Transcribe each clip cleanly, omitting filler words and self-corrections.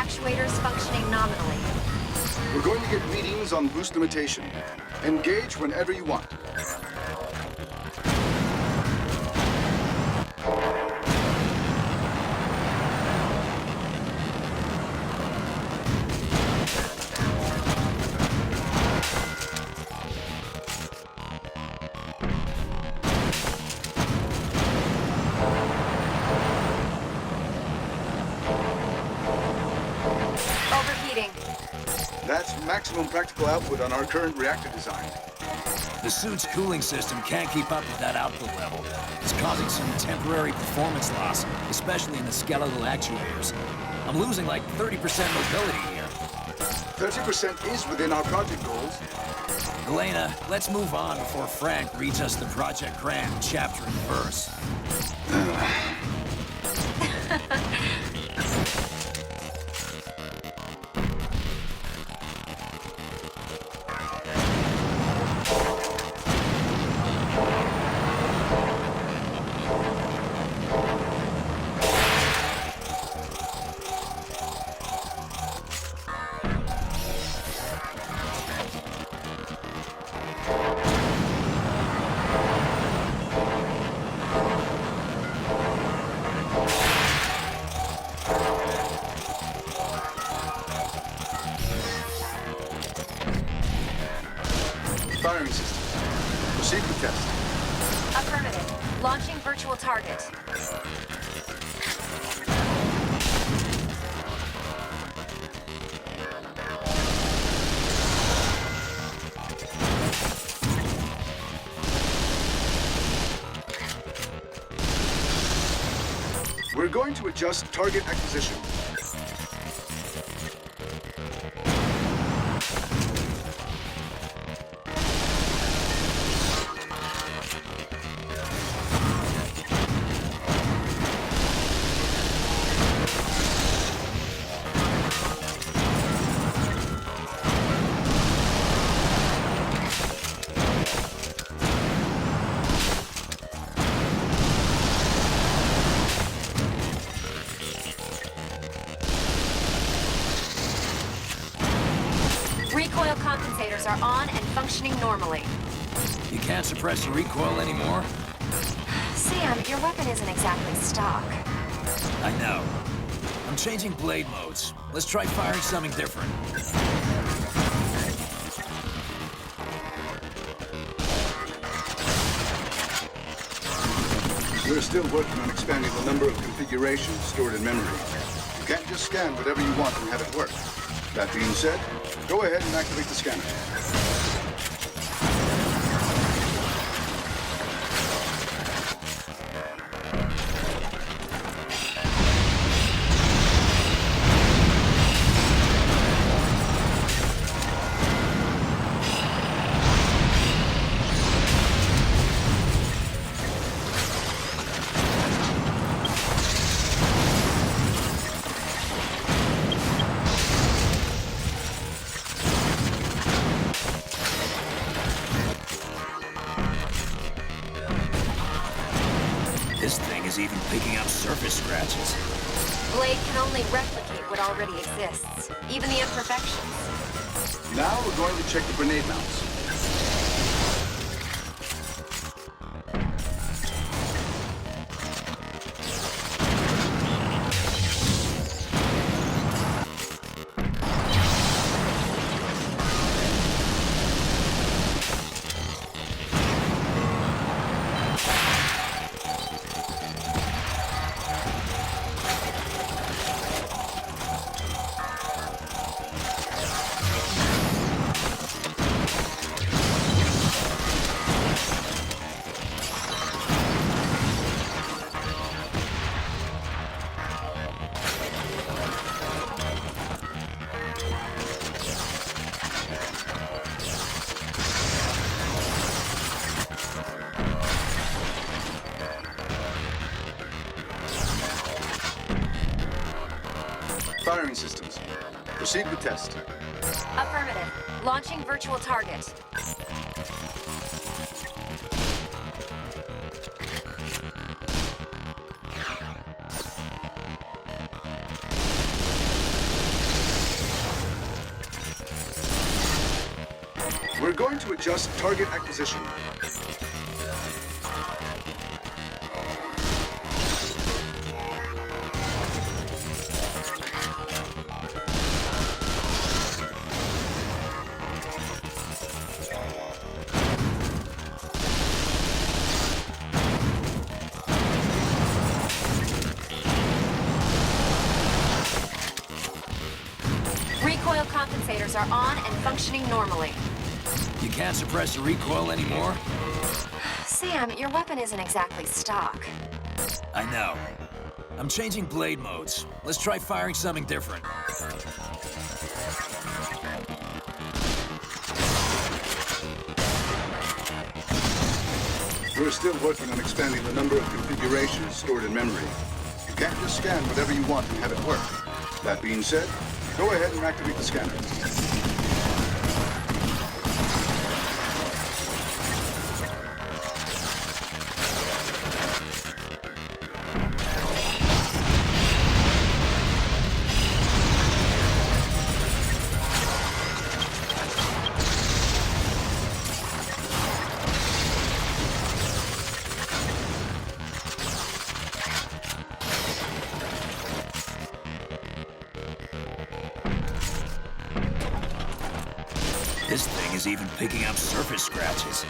actuators functioning nominally. We're going to get readings on boost limitation. Engage whenever you want. Overheating. That's maximum practical output on our current reactor design. The suit's cooling system can't keep up with that output level. It's causing some temporary performance loss, especially in the skeletal actuators. I'm losing like 30% mobility here. 30% is within our project goals. Elena, let's move on before Frank reads us the Project Grand chapter and verse. Firing system. Proceed with test. Affirmative. Launching virtual target. We're going to adjust target acquisition. Recoil compensators are on and functioning normally. You can't suppress your recoil anymore? Sam, your weapon isn't exactly stock. I know. I'm changing blade modes. Let's try firing something different. We're still working on expanding the number of configurations stored in memory. You can't just scan whatever you want and have it work. That being said, go ahead and activate the scanner. This thing is even picking up surface scratches. Blade can only replicate what already exists, even the imperfections. Now we're going to check the grenade mounts. Firing systems. Proceed with test. Affirmative. Launching virtual target. going to adjust target acquisition. Recoil compensators are on and functioning normally. You can't suppress the recoil anymore? Sam, your weapon isn't exactly stock. I know. I'm changing blade modes. Let's try firing something different. We're still working on expanding the number of configurations stored in memory. You can't just scan whatever you want and have it work. That being said, go ahead and activate the scanner. This thing is even picking up surface scratches.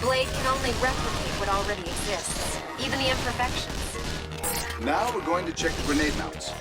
Blade can only replicate what already exists, even the imperfections. Now we're going to check the grenade mounts.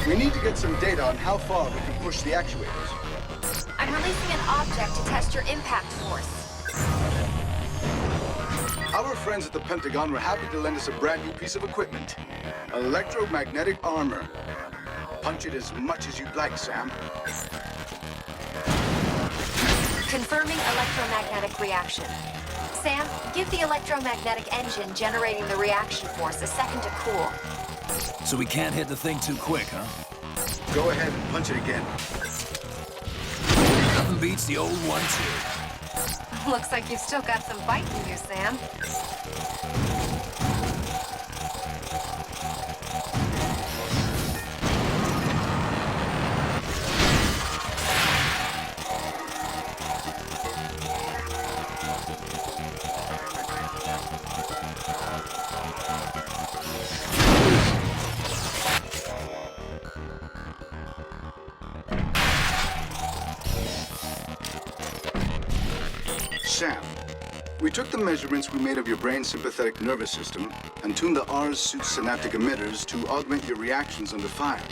We need to get some data on how far we can push the actuators. I'm releasing an object to test your impact force. Our friends at the Pentagon were happy to lend us a brand new piece of equipment. Electromagnetic armor. Punch it as much as you'd like, Sam. Confirming electromagnetic reaction. Sam, give the electromagnetic engine generating the reaction force a second to cool. So we can't hit the thing too quick, huh? Go ahead and punch it again. Nothing beats the old 1-2. Looks like you've still got some bite in you, Sam. Sam, we took the measurements we made of your brain's sympathetic nervous system and tuned the R's suit's synaptic emitters to augment your reactions under fire.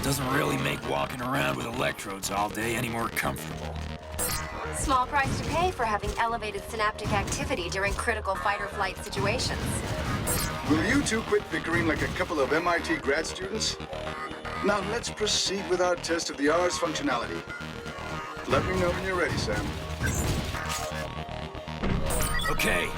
Doesn't really make walking around with electrodes all day any more comfortable. Small price to pay for having elevated synaptic activity during critical fight-or-flight situations. Will you two quit bickering like a couple of MIT grad students? Now let's proceed with our test of the R's functionality. Let me know when you're ready, Sam. Okay.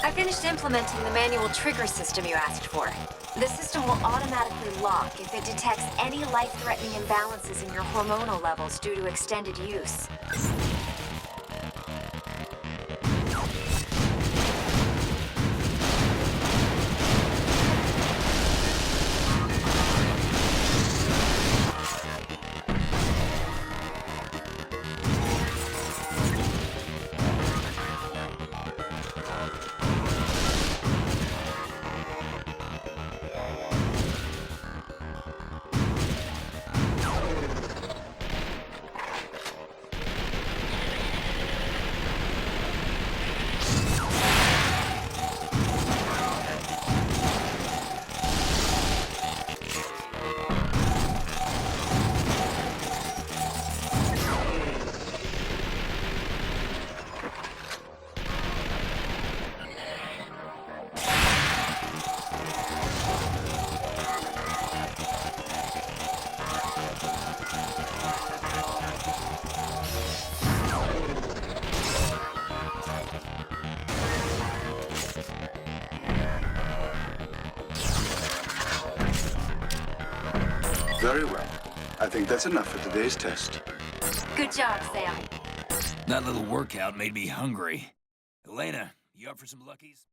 I finished implementing the manual trigger system you asked for. The system will automatically lock if it detects any life-threatening imbalances in your hormonal levels due to extended use. Very well. I think that's enough for today's test. Good job, Sam. That little workout made me hungry. Elena, you up for some Luckies?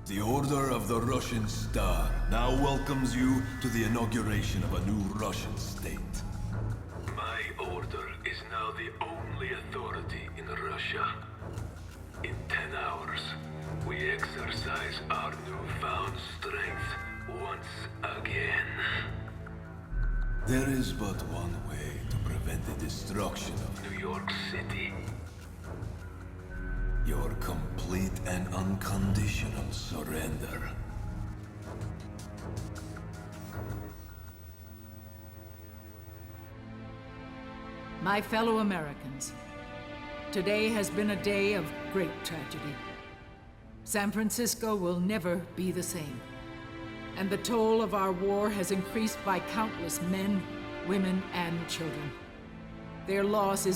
The Order of the Russian Star now welcomes you to the inauguration of a new Russian state. My order is now the only authority in Russia. In 10 hours, we exercise our newfound strength once again. There is but one way to prevent the destruction of New York City. your complete and unconditional surrender. My fellow Americans, today has been a day of great tragedy. San Francisco will never be the same, and the toll of our war has increased by countless men, women, and children. Their loss is